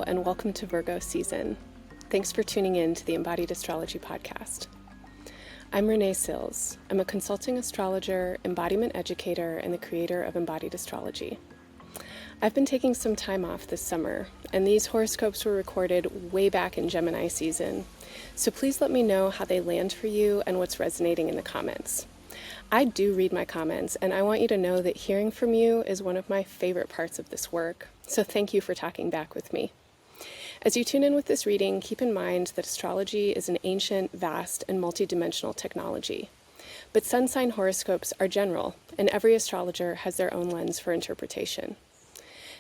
and welcome to Virgo season. Thanks for tuning in to the Embodied Astrology podcast. I'm Renee Sills. I'm a consulting astrologer, embodiment educator, and the creator of Embodied Astrology. I've been taking some time off this summer, and these horoscopes were recorded way back in Gemini season, so please let me know how they land for you and what's resonating in the comments. I do read my comments, and I want you to know that hearing from you is one of my favorite parts of this work, so thank you for talking back with me. As you tune in with this reading, keep in mind that astrology is an ancient, vast, and multidimensional technology. But sun sign horoscopes are general, and every astrologer has their own lens for interpretation.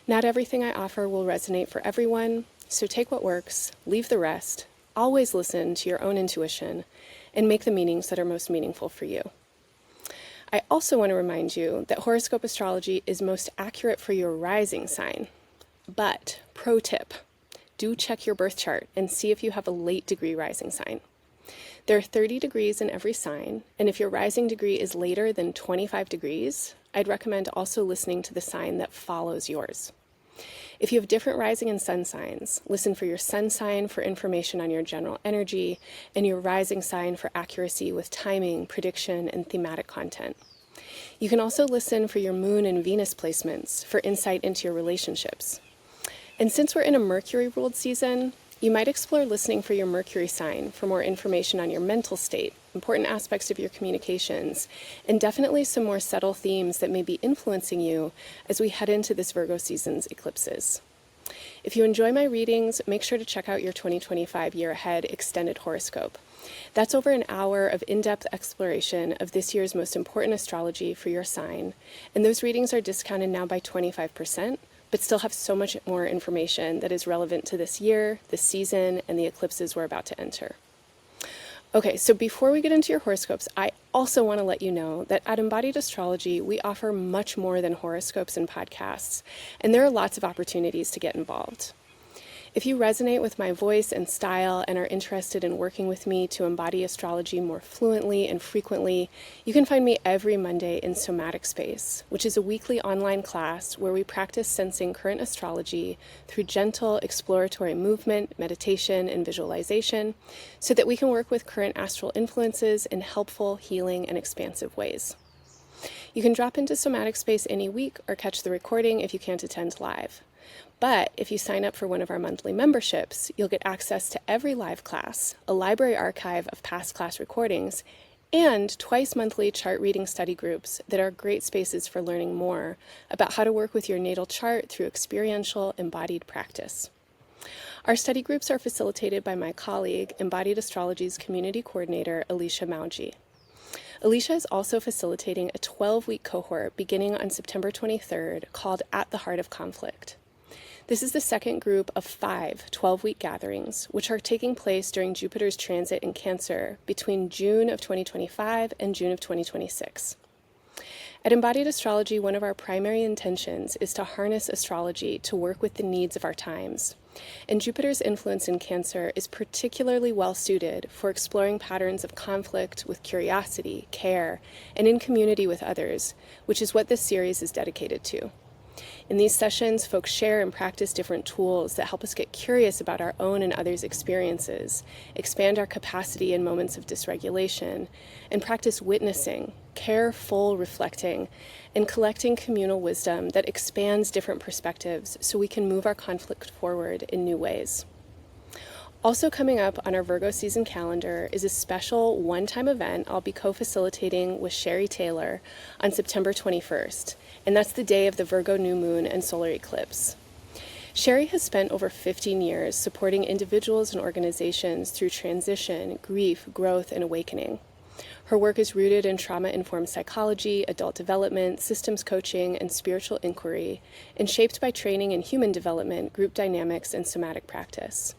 Not everything I offer will resonate for everyone, so take what works, leave the rest, always listen to your own intuition, and make the meanings that are most meaningful for you. I also want to remind you that horoscope astrology is most accurate for your rising sign. But, pro tip, do check your birth chart and see if you have a late degree rising sign. There are 30 degrees in every sign, and if your rising degree is later than 25 degrees, I'd recommend also listening to the sign that follows yours. If you have different rising and sun signs, listen for your sun sign for information on your general energy, and your rising sign for accuracy with timing, prediction, and thematic content. You can also listen for your moon and Venus placements for insight into your relationships. And since we're in a Mercury-ruled season, you might explore listening for your Mercury sign for more information on your mental state, important aspects of your communications, and definitely some more subtle themes that may be influencing you as we head into this Virgo season's eclipses. If you enjoy my readings, make sure to check out your 2025 Year Ahead Extended Horoscope. That's over an hour of in-depth exploration of this year's most important astrology for your sign, and those readings are discounted now by 25%, but still have so much more information that is relevant to this year, this season, and the eclipses we're about to enter. Okay, so before we get into your horoscopes, I also want to let you know that at Embodied Astrology, we offer much more than horoscopes and podcasts, and there are lots of opportunities to get involved. If you resonate with my voice and style and are interested in working with me to embody astrology more fluently and frequently, you can find me every Monday in Somatic Space, which is a weekly online class where we practice sensing current astrology through gentle exploratory movement, meditation, and visualization so that we can work with current astral influences in helpful, healing, and expansive ways. You can drop into Somatic Space any week or catch the recording if you can't attend live. But if you sign up for one of our monthly memberships, you'll get access to every live class, a library archive of past class recordings, and twice monthly chart reading study groups that are great spaces for learning more about how to work with your natal chart through experiential embodied practice. Our study groups are facilitated by my colleague, Embodied Astrology's community coordinator, Alisha Mawji. Alisha is also facilitating a 12-week cohort beginning on September 23rd called At the Heart of Conflict. This is the second group of 5 12-week gatherings, which are taking place during Jupiter's transit in Cancer between June of 2025 and June of 2026. At Embodied Astrology, one of our primary intentions is to harness astrology to work with the needs of our times. And Jupiter's influence in Cancer is particularly well suited for exploring patterns of conflict with curiosity, care, and in community with others, which is what this series is dedicated to. In these sessions, folks share and practice different tools that help us get curious about our own and others' experiences, expand our capacity in moments of dysregulation, and practice witnessing, careful reflecting, and collecting communal wisdom that expands different perspectives so we can move our conflict forward in new ways. Also coming up on our Virgo season calendar is a special one-time event I'll be co-facilitating with Sherri Taylor on September 21st, and that's the day of the Virgo new moon and solar eclipse. Sherri has spent over 15 years supporting individuals and organizations through transition, grief, growth, and awakening. Her work is rooted in trauma-informed psychology, adult development, systems coaching, and spiritual inquiry, and shaped by training in human development, group dynamics, and somatic practice.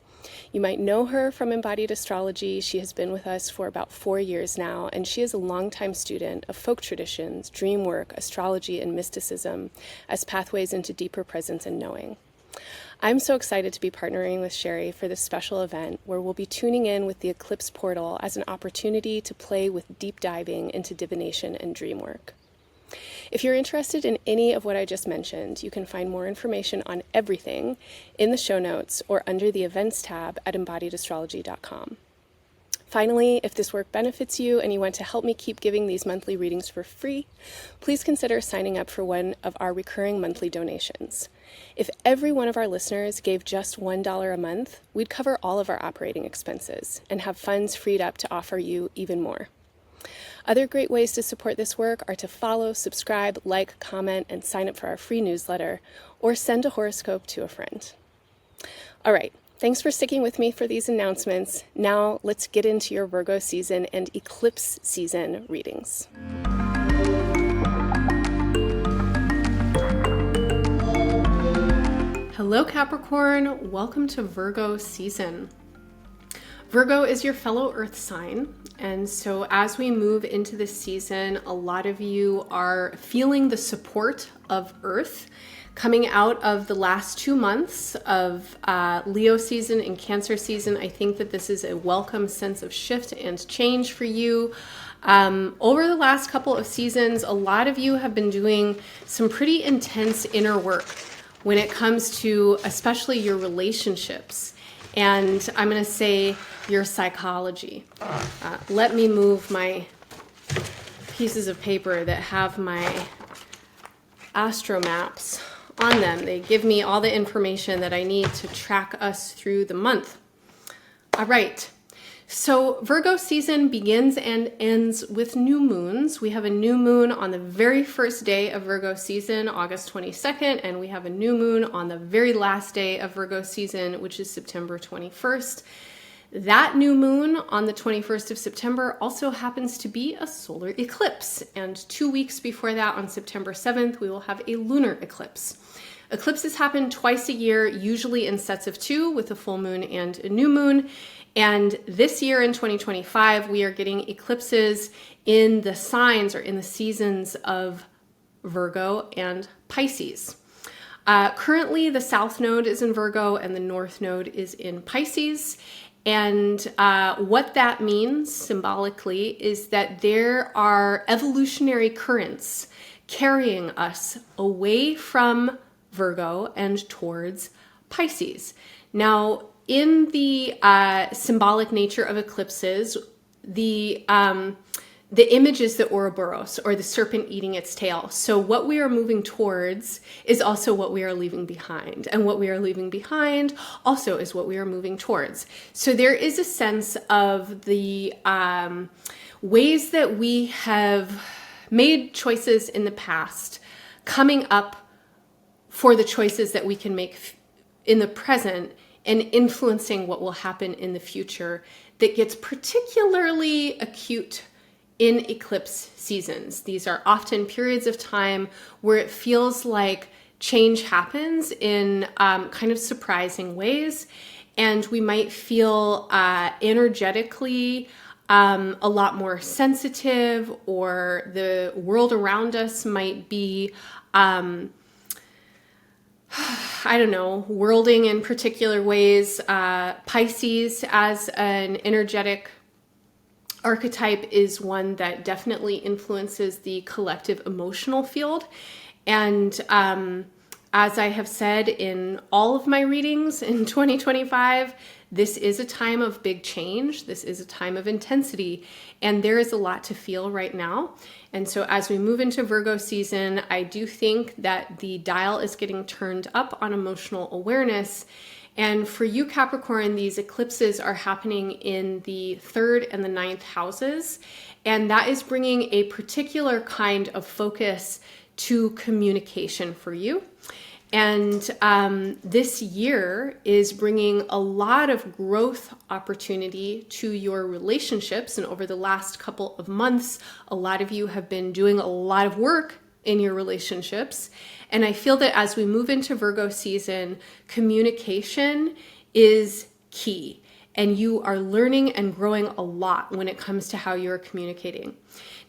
You might know her from Embodied Astrology. She has been with us for about 4 years now, and she is a longtime student of folk traditions, dream work, astrology, and mysticism as pathways into deeper presence and knowing. I'm so excited to be partnering with Sherri for this special event where we'll be tuning in with the Eclipse portal as an opportunity to play with deep diving into divination and dream work. If you're interested in any of what I just mentioned, you can find more information on everything in the show notes or under the events tab at embodiedastrology.com. Finally, if this work benefits you and you want to help me keep giving these monthly readings for free, please consider signing up for one of our recurring monthly donations. If every one of our listeners gave just $1 a month, we'd cover all of our operating expenses and have funds freed up to offer you even more. Other great ways to support this work are to follow, subscribe, like, comment, and sign up for our free newsletter, or send a horoscope to a friend. All right. Thanks for sticking with me for these announcements. Now let's get into your Virgo season and Eclipse season readings. Hello Capricorn, welcome to Virgo season. Virgo is your fellow earth sign, and so as we move into this season, a lot of you are feeling the support of earth coming out of the last 2 months of Leo season and Cancer season. I think that this is a welcome sense of shift and change for you. Over the last couple of seasons, a lot of you have been doing some pretty intense inner work when it comes to especially your relationships. And I'm going to say your psychology. Let me move my pieces of paper that have my astro maps on them. They give me all the information that I need to track us through the month. All right. So Virgo season begins and ends with new moons. We have a new moon on the very first day of Virgo season, August 22nd, and we have a new moon on the very last day of Virgo season, which is September 21st. That new moon on the 21st of September also happens to be a solar eclipse. And 2 weeks before that, on September 7th, we will have a lunar eclipse. Eclipses happen twice a year, usually in sets of 2 with a full moon and a new moon. And this year in 2025, we are getting eclipses in the signs or in the seasons of Virgo and Pisces. Currently, the South Node is in Virgo and the North Node is in Pisces. And what that means symbolically is that there are evolutionary currents carrying us away from Virgo and towards Pisces. Now, in the symbolic nature of eclipses, the image is the Ouroboros, or the serpent eating its tail. So what we are moving towards is also what we are leaving behind. And what we are leaving behind also is what we are moving towards. So there is a sense of the ways that we have made choices in the past coming up for the choices that we can make in the present and influencing what will happen in the future, that gets particularly acute in eclipse seasons. These are often periods of time where it feels like change happens in kind of surprising ways, and we might feel energetically a lot more sensitive, or the world around us might be whirling in particular ways. Pisces as an energetic archetype is one that definitely influences the collective emotional field. And as I have said in all of my readings in 2025, this is a time of big change. This is a time of intensity, and there is a lot to feel right now. And so as we move into Virgo season, I do think that the dial is getting turned up on emotional awareness. And for you, Capricorn, these eclipses are happening in the 3rd and the 9th houses. And that is bringing a particular kind of focus to communication for you. And this year is bringing a lot of growth opportunity to your relationships. And over the last couple of months, a lot of you have been doing a lot of work in your relationships. And I feel that as we move into Virgo season, communication is key. And you are learning and growing a lot when it comes to how you're communicating.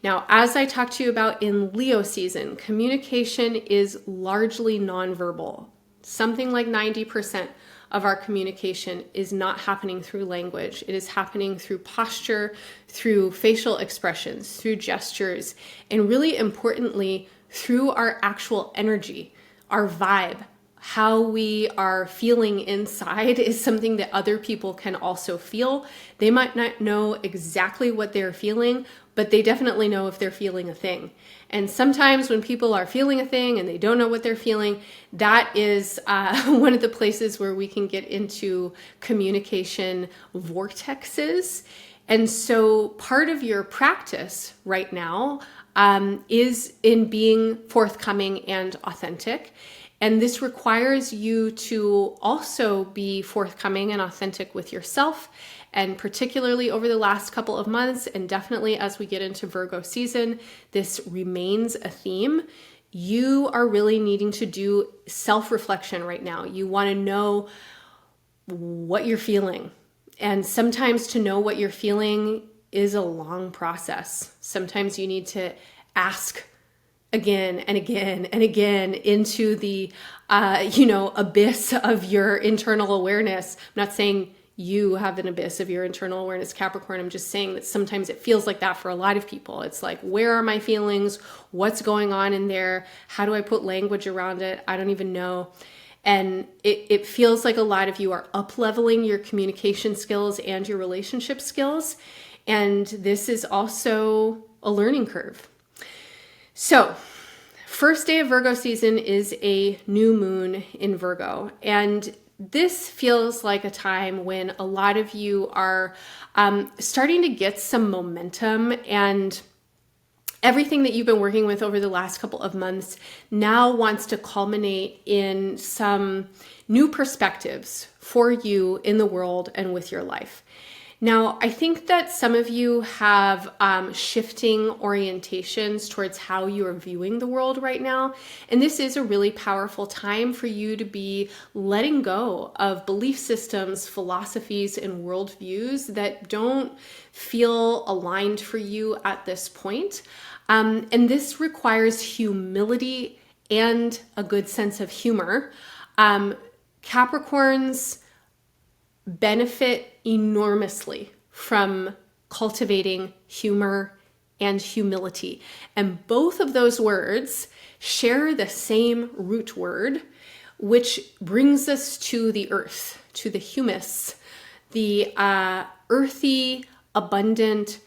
Now, as I talked to you about in Leo season, communication is largely nonverbal. Something like 90% of our communication is not happening through language. It is happening through posture, through facial expressions, through gestures, and really importantly, through our actual energy, our vibe. How we are feeling inside is something that other people can also feel. They might not know exactly what they're feeling, but they definitely know if they're feeling a thing. And sometimes when people are feeling a thing and they don't know what they're feeling, that is one of the places where we can get into communication vortexes. And so part of your practice right now is in being forthcoming and authentic. And this requires you to also be forthcoming and authentic with yourself. And particularly over the last couple of months, and definitely as we get into Virgo season, this remains a theme. You are really needing to do self-reflection right now. You want to know what you're feeling. And sometimes to know what you're feeling is a long process. Sometimes you need to ask again and again and again into the, abyss of your internal awareness. I'm not saying you have an abyss of your internal awareness, Capricorn. I'm just saying that sometimes it feels like that for a lot of people. It's like, where are my feelings? What's going on in there? How do I put language around it? I don't even know. And it feels like a lot of you are up-leveling your communication skills and your relationship skills. And this is also a learning curve. So, first day of Virgo season is a new moon in Virgo. And this feels like a time when a lot of you are starting to get some momentum, and everything that you've been working with over the last couple of months now wants to culminate in some new perspectives for you in the world and with your life. Now, I think that some of you have shifting orientations towards how you are viewing the world right now. And this is a really powerful time for you to be letting go of belief systems, philosophies, and worldviews that don't feel aligned for you at this point. And this requires humility and a good sense of humor. Capricorns benefit enormously from cultivating humor and humility. And both of those words share the same root word, which brings us to the earth, to the humus, the earthy, abundant,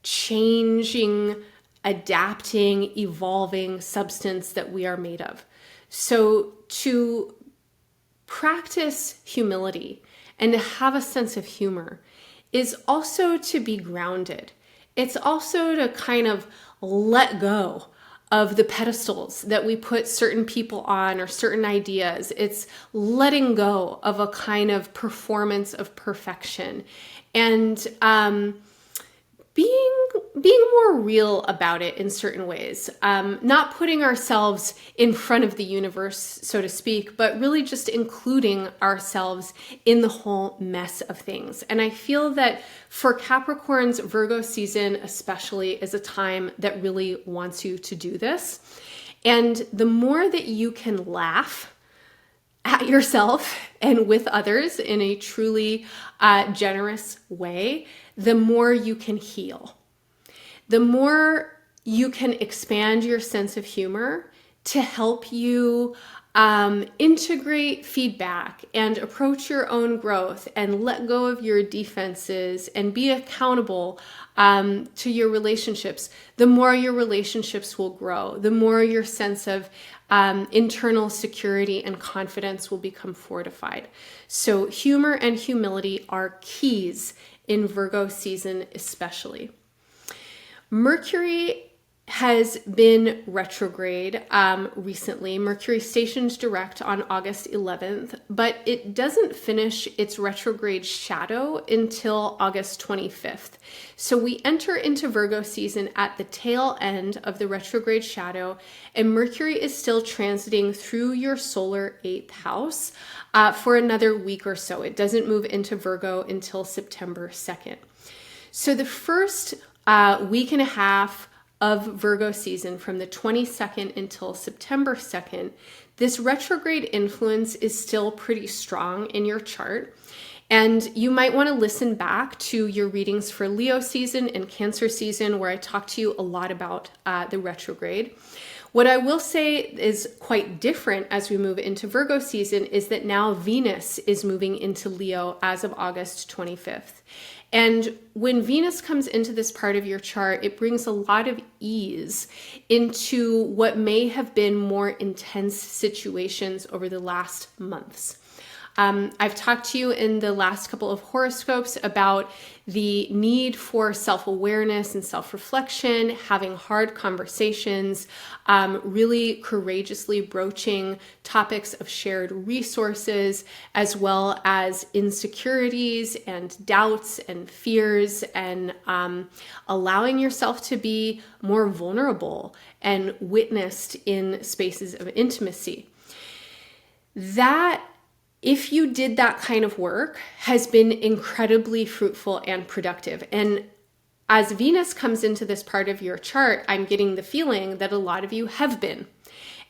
changing, adapting, evolving substance that we are made of. So to practice humility and to have a sense of humor is also to be grounded. It's also to kind of let go of the pedestals that we put certain people on or certain ideas. It's letting go of a kind of performance of perfection and being more real about it in certain ways, not putting ourselves in front of the universe, so to speak, but really just including ourselves in the whole mess of things. And I feel that for Capricorn's Virgo season especially is a time that really wants you to do this. And the more that you can laugh at yourself and with others in a truly generous way, the more you can heal. The more you can expand your sense of humor to help you integrate feedback and approach your own growth and let go of your defenses and be accountable to your relationships, the more your relationships will grow, the more your sense of internal security and confidence will become fortified. So humor and humility are keys in Virgo season especially. Mercury has been retrograde recently. Mercury stations direct on August 11th, but it doesn't finish its retrograde shadow until August 25th. So we enter into Virgo season at the tail end of the retrograde shadow, and Mercury is still transiting through your solar 8th house for another week or so. It doesn't move into Virgo until September 2nd. So the first week and a half of Virgo season, from the 22nd until September 2nd, this retrograde influence is still pretty strong in your chart. And you might want to listen back to your readings for Leo season and Cancer season, where I talked to you a lot about the retrograde. What I will say is quite different as we move into Virgo season is that now Venus is moving into Leo as of August 25th. And when Venus comes into this part of your chart, it brings a lot of ease into what may have been more intense situations over the last months. I've talked to you in the last couple of horoscopes about the need for self-awareness and self-reflection, having hard conversations, really courageously broaching topics of shared resources, as well as insecurities and doubts and fears, and allowing yourself to be more vulnerable and witnessed in spaces of intimacy. That, if you did that kind of work, has been incredibly fruitful and productive. And as Venus comes into this part of your chart, I'm getting the feeling that a lot of you have been.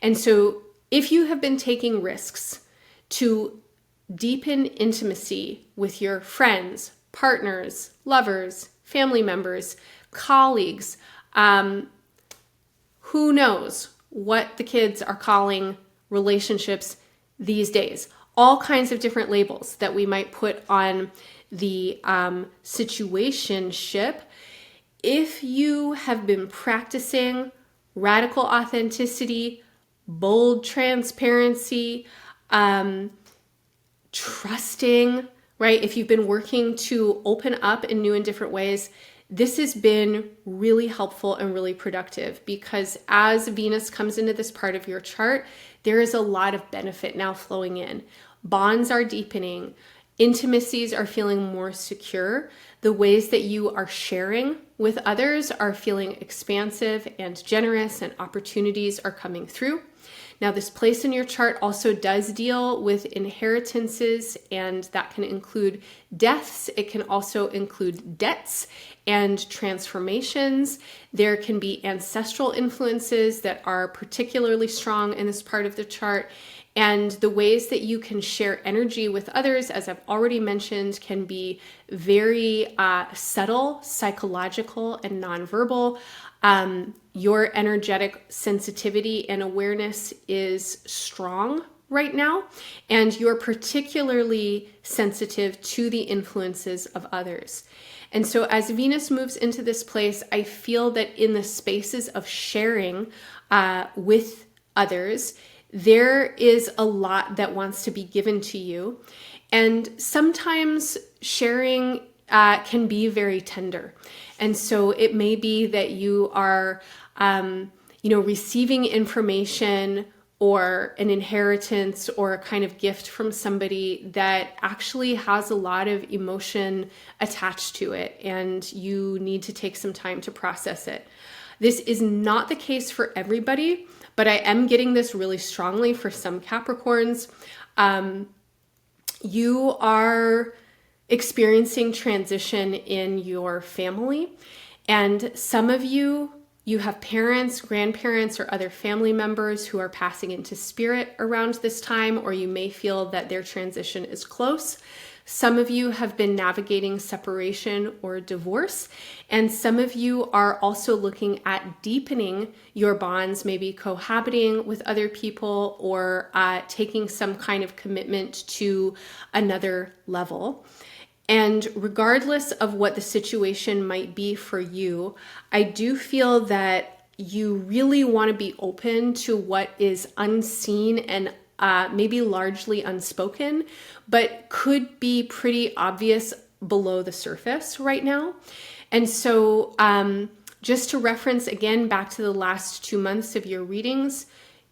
And so if you have been taking risks to deepen intimacy with your friends, partners, lovers, family members, colleagues, who knows what the kids are calling relationships these days. All kinds of different labels that we might put on the situationship. If you have been practicing radical authenticity, bold transparency, trusting, right? If you've been working to open up in new and different ways, this has been really helpful and really productive, because as Venus comes into this part of your chart, there is a lot of benefit now flowing in. Bonds are deepening. Intimacies are feeling more secure. The ways that you are sharing with others are feeling expansive and generous, and opportunities are coming through. Now, this place in your chart also does deal with inheritances, and that can include deaths. It can also include debts and transformations. There can be ancestral influences that are particularly strong in this part of the chart. And the ways that you can share energy with others, as I've already mentioned, can be very subtle, psychological, and nonverbal. Your energetic sensitivity and awareness is strong right now, and you're particularly sensitive to the influences of others. And so as Venus moves into this place, I feel that in the spaces of sharing with others, there is a lot that wants to be given to you. And sometimes sharing can be very tender. And so it may be that you are, receiving information or an inheritance or a kind of gift from somebody that actually has a lot of emotion attached to it, and you need to take some time to process it. This is not the case for everybody, but I am getting this really strongly for some Capricorns. You are experiencing transition in your family, and some of you have parents, grandparents, or other family members who are passing into spirit around this time, or you may feel that their transition is close. Some of you have been navigating separation or divorce, and some of you are also looking at deepening your bonds, maybe cohabiting with other people, or taking some kind of commitment to another level. And regardless of what the situation might be for you, I do feel that you really want to be open to what is unseen and maybe largely unspoken, but could be pretty obvious below the surface right now. And so just to reference again back to the last 2 months of your readings,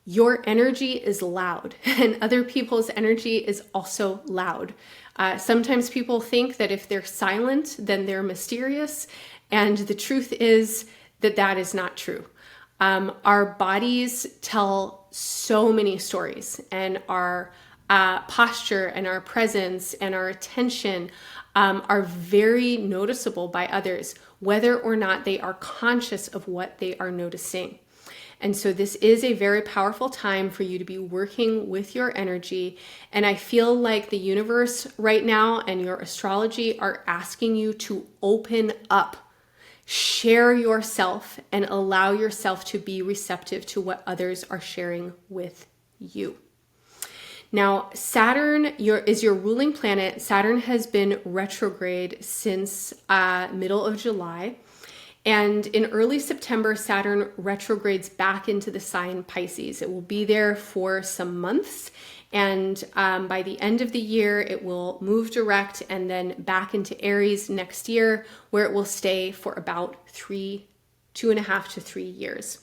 your energy is loud, and other people's energy is also loud. Sometimes people think that if they're silent, then they're mysterious. And the truth is that that is not true. Our bodies tell so many stories, and our posture and our presence and our attention are very noticeable by others, whether or not they are conscious of what they are noticing. And so this is a very powerful time for you to be working with your energy. And I feel like the universe right now and your astrology are asking you to open up, share yourself, and allow yourself to be receptive to what others are sharing with you. Now, Saturn is your ruling planet. Saturn has been retrograde since middle of July. And in early September, Saturn retrogrades back into the sign Pisces. It will be there for some months. And by the end of the year, it will move direct and then back into Aries next year, where it will stay for about 2.5 to 3 years.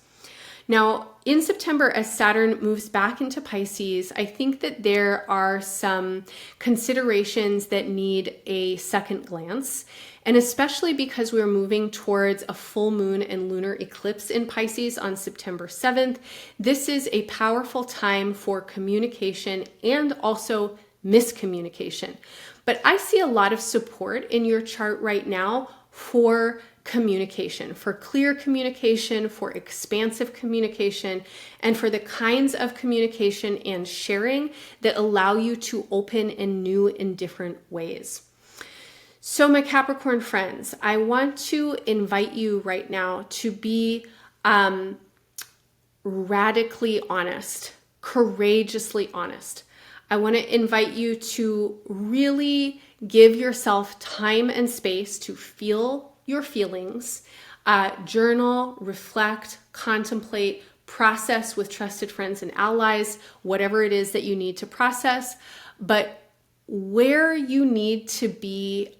Now, in September, as Saturn moves back into Pisces, I think that there are some considerations that need a second glance. And especially because we're moving towards a full moon and lunar eclipse in Pisces on September 7th, this is a powerful time for communication and also miscommunication. But I see a lot of support in your chart right now for communication, for clear communication, for expansive communication, and for the kinds of communication and sharing that allow you to open in new and different ways. So my Capricorn friends, I want to invite you right now to be radically honest, courageously honest. I want to invite you to really give yourself time and space to feel your feelings, journal, reflect, contemplate, process with trusted friends and allies, whatever it is that you need to process. But where you need to be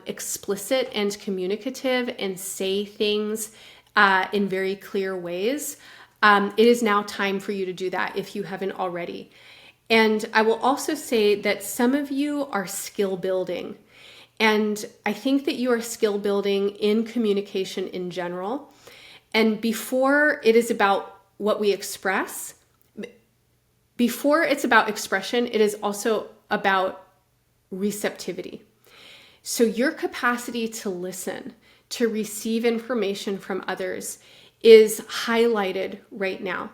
explicit and communicative and say things in very clear ways, it is now time for you to do that if you haven't already. And I will also say that some of you are skill building. And I think that you are skill building in communication in general. And before it is about what we express, before it's about expression, it is also about receptivity. So your capacity to listen, to receive information from others is highlighted right now.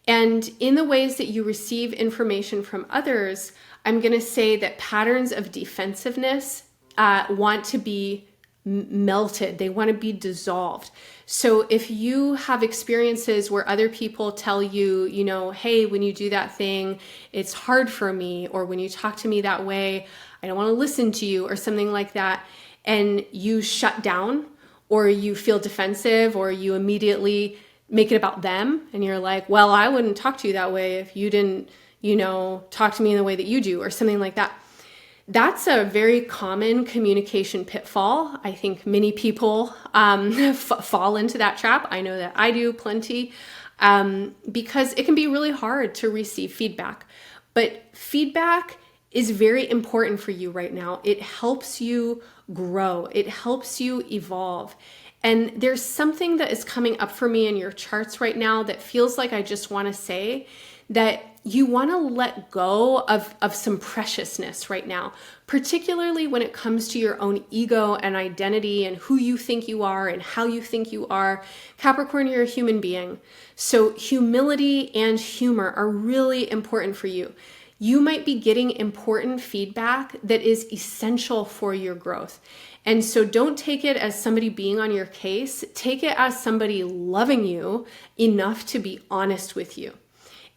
And in the ways that you receive information from others, I'm going to say that patterns of defensiveness want to be melted. They want to be dissolved. So if you have experiences where other people tell you, you know, hey, when you do that thing, it's hard for me, or when you talk to me that way, I don't want to listen to you, or something like that, and you shut down, or you feel defensive, or you immediately make it about them, and you're like, well, I wouldn't talk to you that way if you didn't, you know, talk to me in the way that you do, or something like that. That's a very common communication pitfall. I think many people fall into that trap. I know that I do plenty, because it can be really hard to receive feedback. But feedback is very important for you right now. It helps you grow. It helps you evolve. And there's something that is coming up for me in your charts right now that feels like I just want to say that you want to let go of some preciousness right now, particularly when it comes to your own ego and identity and who you think you are and how you think you are. Capricorn, you're a human being. So humility and humor are really important for you. You might be getting important feedback that is essential for your growth. And so don't take it as somebody being on your case. Take it as somebody loving you enough to be honest with you.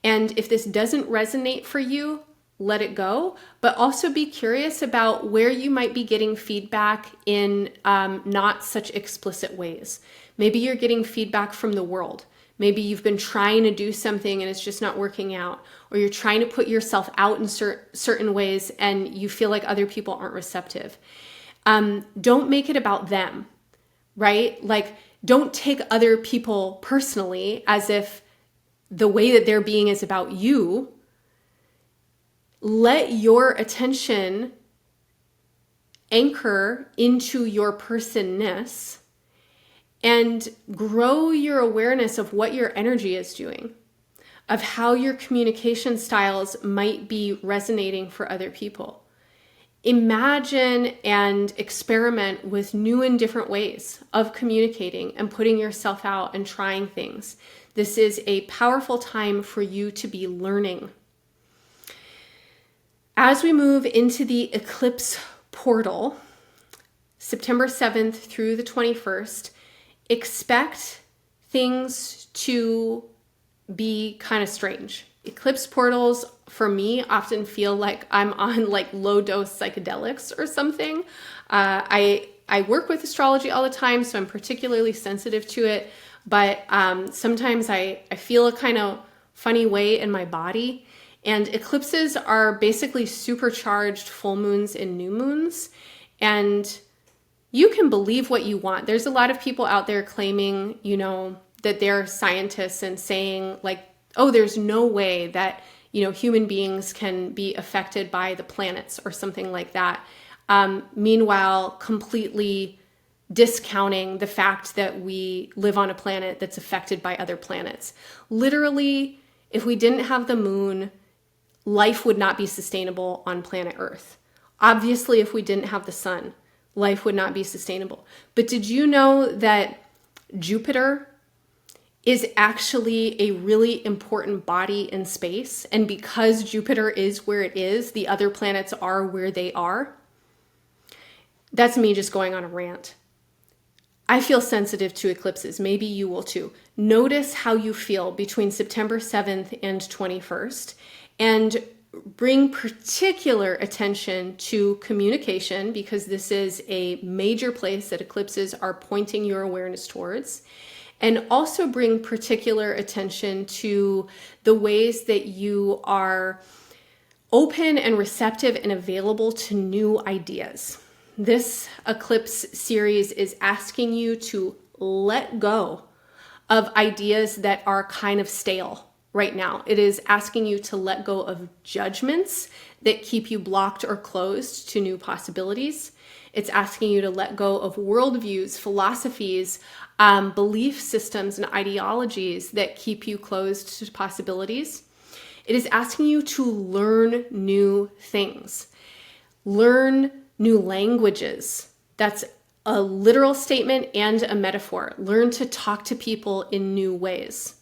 And if this doesn't resonate for you, let it go, but also be curious about where you might be getting feedback in not such explicit ways. Maybe you're getting feedback from the world. Maybe you've been trying to do something and it's just not working out, or you're trying to put yourself out in certain ways and you feel like other people aren't receptive. Don't make it about them, right? Like, don't take other people personally as if the way that they're being is about you. Let your attention anchor into your personness and grow your awareness of what your energy is doing, of how your communication styles might be resonating for other people. Imagine and experiment with new and different ways of communicating and putting yourself out and trying things. This is a powerful time for you to be learning. As we move into the eclipse portal, September 7th through the 21st, expect things to be kind of strange. Eclipse portals for me often feel like I'm on like low dose psychedelics or something. I work with astrology all the time, so I'm particularly sensitive to it. But sometimes I feel a kind of funny way in my body. And eclipses are basically supercharged full moons and new moons. And you can believe what you want. There's a lot of people out there claiming, that they're scientists and saying like, oh, there's no way that, human beings can be affected by the planets or something like that. Meanwhile, completely discounting the fact that we live on a planet that's affected by other planets. Literally, if we didn't have the moon, life would not be sustainable on planet Earth. Obviously, if we didn't have the sun, life would not be sustainable. But did you know that Jupiter is actually a really important body in space? And because Jupiter is where it is, the other planets are where they are? That's me just going on a rant. I feel sensitive to eclipses. Maybe you will too. Notice how you feel between September 7th and 21st, and bring particular attention to communication, because this is a major place that eclipses are pointing your awareness towards. And also bring particular attention to the ways that you are open and receptive and available to new ideas. This eclipse series is asking you to let go of ideas that are kind of stale right now. It is asking you to let go of judgments that keep you blocked or closed to new possibilities. It's asking you to let go of worldviews, philosophies, belief systems, and ideologies that keep you closed to possibilities. It is asking you to learn new things, learn new languages. That's a literal statement and a metaphor. Learn to talk to people in new ways.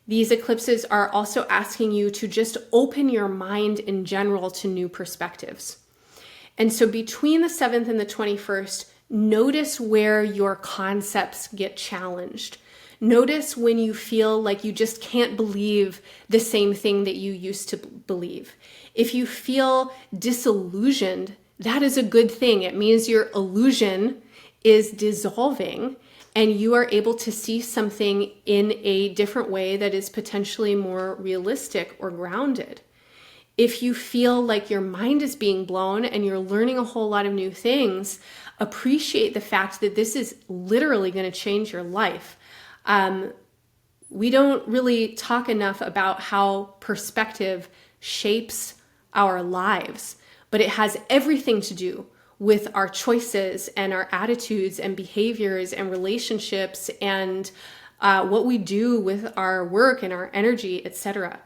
These eclipses are also asking you to just open your mind in general to new perspectives. And so between the 7th and the 21st, notice where your concepts get challenged. Notice when you feel like you just can't believe the same thing that you used to believe. If you feel disillusioned, that is a good thing. It means your illusion is dissolving and you are able to see something in a different way that is potentially more realistic or grounded. If you feel like your mind is being blown and you're learning a whole lot of new things, appreciate the fact that this is literally going to change your life. We don't really talk enough about how perspective shapes our lives, but it has everything to do with our choices and our attitudes and behaviors and relationships and what we do with our work and our energy, etc.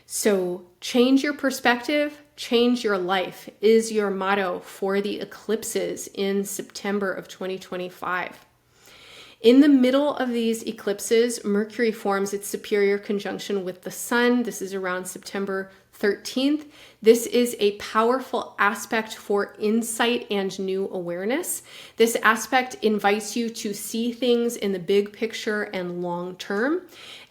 So change your perspective, change your life is your motto for the eclipses in September of 2025. In the middle of these eclipses, Mercury forms its superior conjunction with the Sun. This is around September 13th. This is a powerful aspect for insight and new awareness. This aspect invites you to see things in the big picture and long term.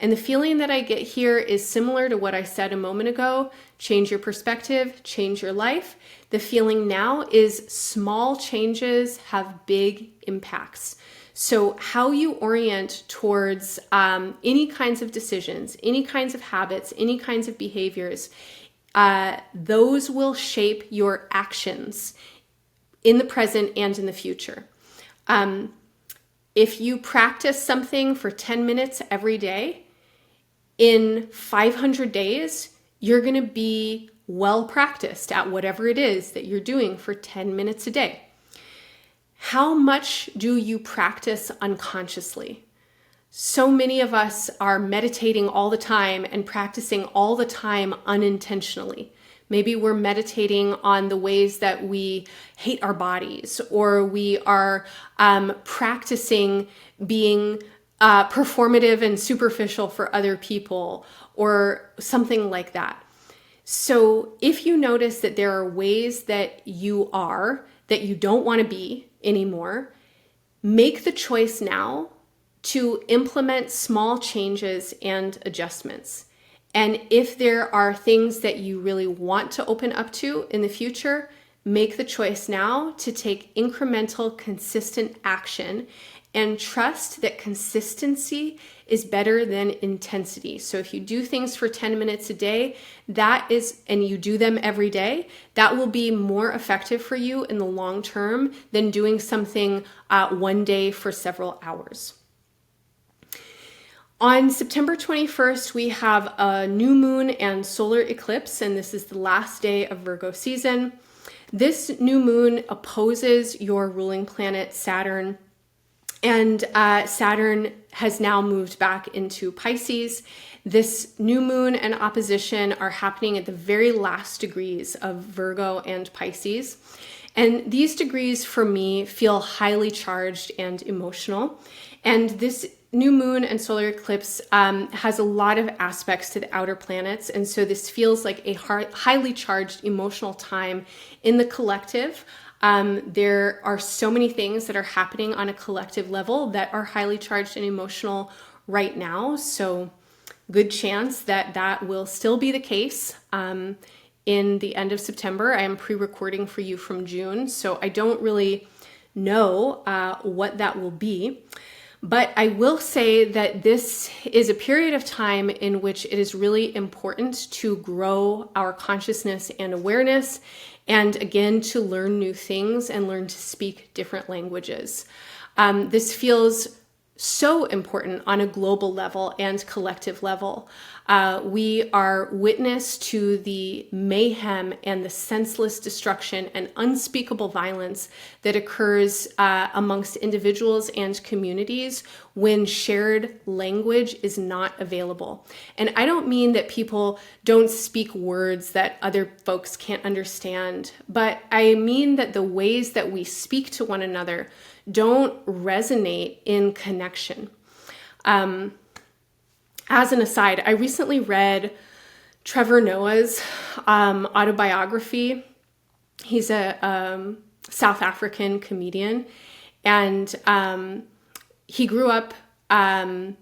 And the feeling that I get here is similar to what I said a moment ago. Change your perspective, change your life. The feeling now is small changes have big impacts. So how you orient towards any kinds of decisions, any kinds of habits, any kinds of behaviors, those will shape your actions in the present and in the future. If you practice something for 10 minutes every day, in 500 days, you're going to be well practiced at whatever it is that you're doing for 10 minutes a day. How much do you practice unconsciously? So many of us are meditating all the time and practicing all the time unintentionally. Maybe we're meditating on the ways that we hate our bodies, or we are practicing being performative and superficial for other people or something like that. So if you notice that there are ways that you don't want to be anymore, make the choice now to implement small changes and adjustments. And if there are things that you really want to open up to in the future, make the choice now to take incremental, consistent action and trust that consistency is better than intensity. So if you do things for 10 minutes a day, and you do them every day, that will be more effective for you in the long term than doing something one day for several hours. On September 21st, we have a new moon and solar eclipse, and this is the last day of Virgo season. This new moon opposes your ruling planet, Saturn, and Saturn has now moved back into Pisces. This new moon and opposition are happening at the very last degrees of Virgo and Pisces. And these degrees for me feel highly charged and emotional. And this new moon and solar eclipse has a lot of aspects to the outer planets. And so this feels like a highly charged emotional time in the collective. There are so many things that are happening on a collective level that are highly charged and emotional right now. So good chance that that will still be the case in the end of September. I am pre-recording for you from June, so I don't really know what that will be. But I will say that this is a period of time in which it is really important to grow our consciousness and awareness, and again, to learn new things and learn to speak different languages. This feels so important on a global level and collective level. We are witness to the mayhem and the senseless destruction and unspeakable violence that occurs amongst individuals and communities when shared language is not available. And I don't mean that people don't speak words that other folks can't understand, but I mean that the ways that we speak to one another don't resonate in connection. As an aside, I recently read Trevor Noah's autobiography. He's a South African comedian, and he grew up in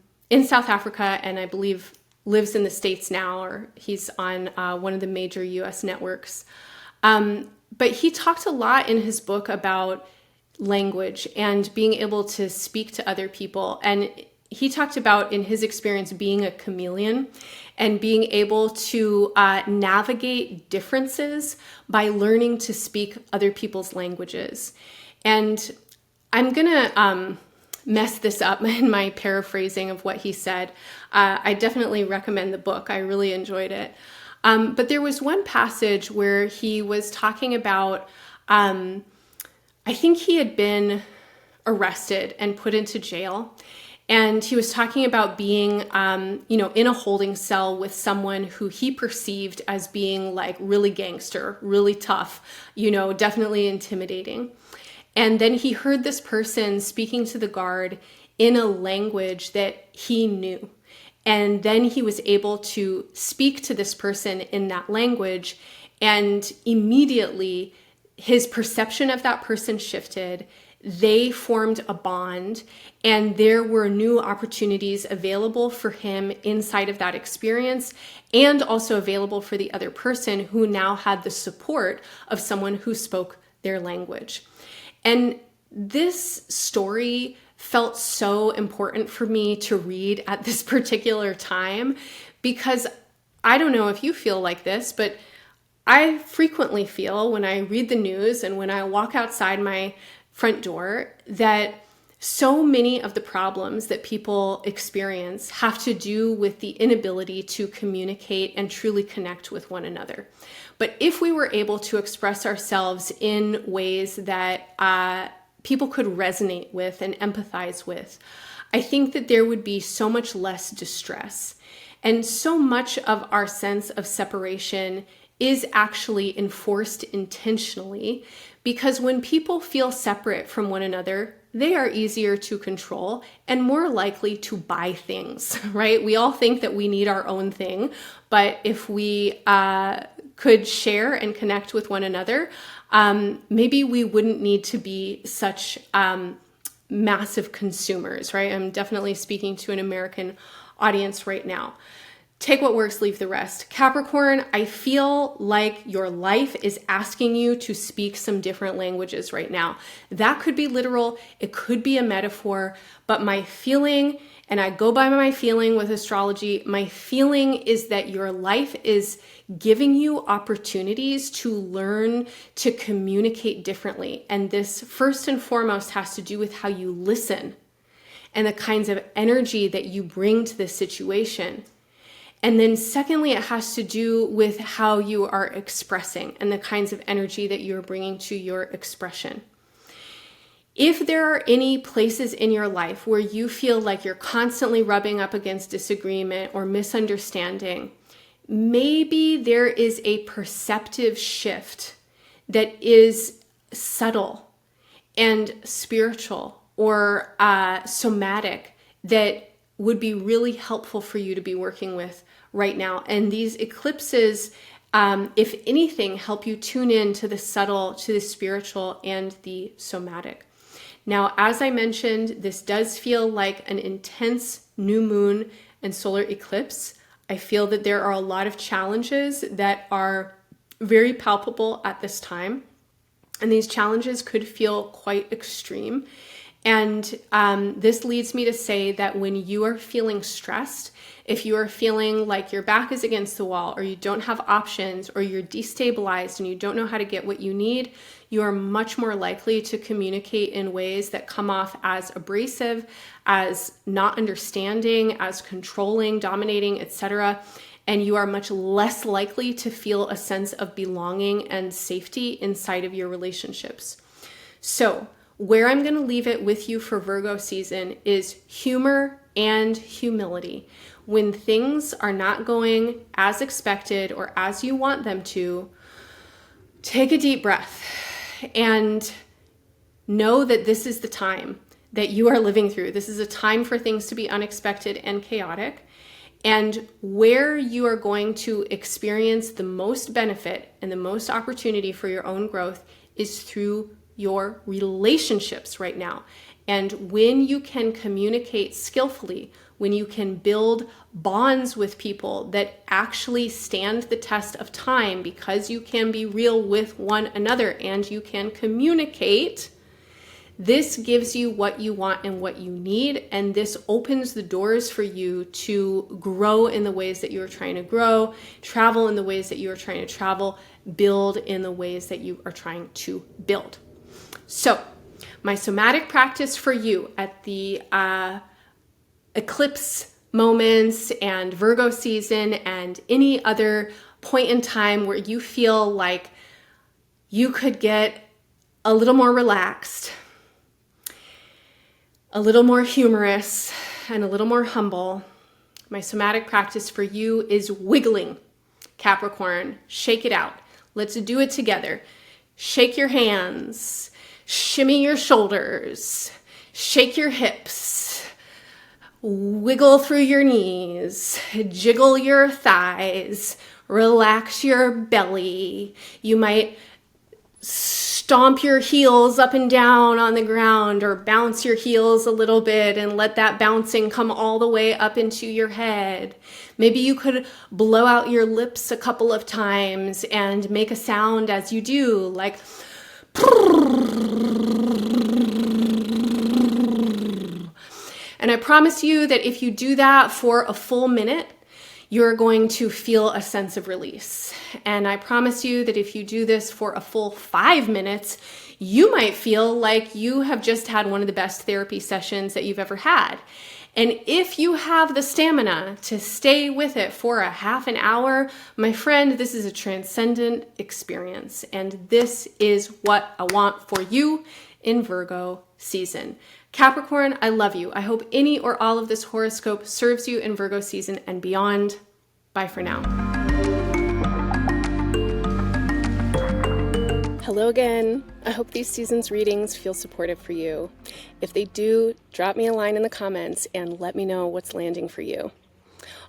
South Africa and I believe lives in the States now, or he's on one of the major US networks. But he talked a lot in his book about language and being able to speak to other people. And he talked about, in his experience, being a chameleon and being able to navigate differences by learning to speak other people's languages. And I'm going to mess this up in my paraphrasing of what he said. I definitely recommend the book. I really enjoyed it. But there was one passage where he was talking about, I think he had been arrested and put into jail. And he was talking about being, in a holding cell with someone who he perceived as being like really gangster, really tough, definitely intimidating. And then he heard this person speaking to the guard in a language that he knew. And then he was able to speak to this person in that language, and immediately his perception of that person shifted. They formed a bond, and there were new opportunities available for him inside of that experience, and also available for the other person who now had the support of someone who spoke their language. And this story felt so important for me to read at this particular time, because I don't know if you feel like this, but I frequently feel when I read the news and when I walk outside my front door that so many of the problems that people experience have to do with the inability to communicate and truly connect with one another. But if we were able to express ourselves in ways that people could resonate with and empathize with, I think that there would be so much less distress. And so much of our sense of separation is actually enforced intentionally, because when people feel separate from one another, they are easier to control and more likely to buy things, right? We all think that we need our own thing, but if we could share and connect with one another, maybe we wouldn't need to be such massive consumers, right? I'm definitely speaking to an American audience right now. Take what works, leave the rest. Capricorn, I feel like your life is asking you to speak some different languages right now. That could be literal, it could be a metaphor, but my feeling, and I go by my feeling with astrology, my feeling is that your life is giving you opportunities to learn to communicate differently. And this first and foremost has to do with how you listen and the kinds of energy that you bring to this situation. And then secondly, it has to do with how you are expressing and the kinds of energy that you're bringing to your expression. If there are any places in your life where you feel like you're constantly rubbing up against disagreement or misunderstanding, maybe there is a perceptive shift that is subtle and spiritual or somatic that would be really helpful for you to be working with right now. And these eclipses, if anything, help you tune in to the subtle, to the spiritual, and the somatic. Now, as I mentioned, this does feel like an intense new moon and solar eclipse. I feel that there are a lot of challenges that are very palpable at this time. And these challenges could feel quite extreme. And this leads me to say that when you are feeling stressed, if you are feeling like your back is against the wall, or you don't have options, or you're destabilized and you don't know how to get what you need, you are much more likely to communicate in ways that come off as abrasive, as not understanding, as controlling, dominating, etc. And you are much less likely to feel a sense of belonging and safety inside of your relationships. So, where I'm going to leave it with you for Virgo season is humor and humility. When things are not going as expected or as you want them to, take a deep breath and know that this is the time that you are living through. This is a time for things to be unexpected and chaotic. And where you are going to experience the most benefit and the most opportunity for your own growth is through your relationships right now. And when you can communicate skillfully, when you can build bonds with people that actually stand the test of time because you can be real with one another and you can communicate, this gives you what you want and what you need. And this opens the doors for you to grow in the ways that you are trying to grow, travel in the ways that you are trying to travel, build in the ways that you are trying to build. So, my somatic practice for you at the eclipse moments and Virgo season and any other point in time where you feel like you could get a little more relaxed, a little more humorous, and a little more humble, my somatic practice for you is wiggling. Capricorn, shake it out. Let's do it together. Shake your hands. Shimmy your shoulders, shake your hips, wiggle through your knees, jiggle your thighs, relax your belly. You might stomp your heels up and down on the ground or bounce your heels a little bit and let that bouncing come all the way up into your head. Maybe you could blow out your lips a couple of times and make a sound as you do, like and I promise you that if you do that for a full minute, you're going to feel a sense of release. And I promise you that if you do this for a full 5 minutes, you might feel like you have just had one of the best therapy sessions that you've ever had. And if you have the stamina to stay with it for a half an hour, my friend, this is a transcendent experience. And this is what I want for you in Virgo season. Capricorn, I love you. I hope any or all of this horoscope serves you in Virgo season and beyond. Bye for now. Hello again. I hope these season's readings feel supportive for you. If they do, drop me a line in the comments and let me know what's landing for you.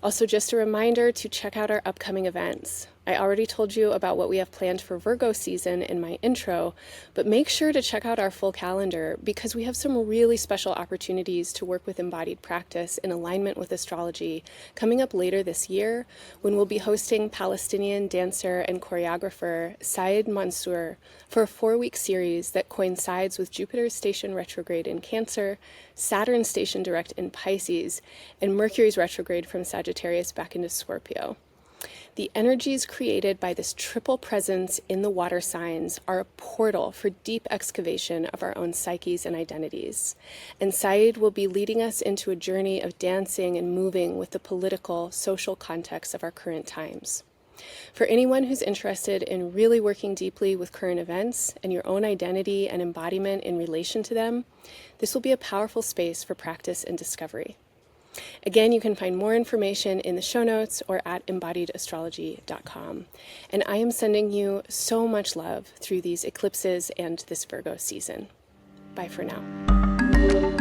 Also, just a reminder to check out our upcoming events. I already told you about what we have planned for Virgo season in my intro, but make sure to check out our full calendar because we have some really special opportunities to work with embodied practice in alignment with astrology coming up later this year when we'll be hosting Palestinian dancer and choreographer Saed Mansour for a 4-week series that coincides with Jupiter's station retrograde in Cancer, Saturn's station direct in Pisces, and Mercury's retrograde from Sagittarius back into Scorpio. The energies created by this triple presence in the water signs are a portal for deep excavation of our own psyches and identities. And Saed will be leading us into a journey of dancing and moving with the political, social context of our current times. For anyone who's interested in really working deeply with current events and your own identity and embodiment in relation to them, this will be a powerful space for practice and discovery. Again, you can find more information in the show notes or at embodiedastrology.com. And I am sending you so much love through these eclipses and this Virgo season. Bye for now.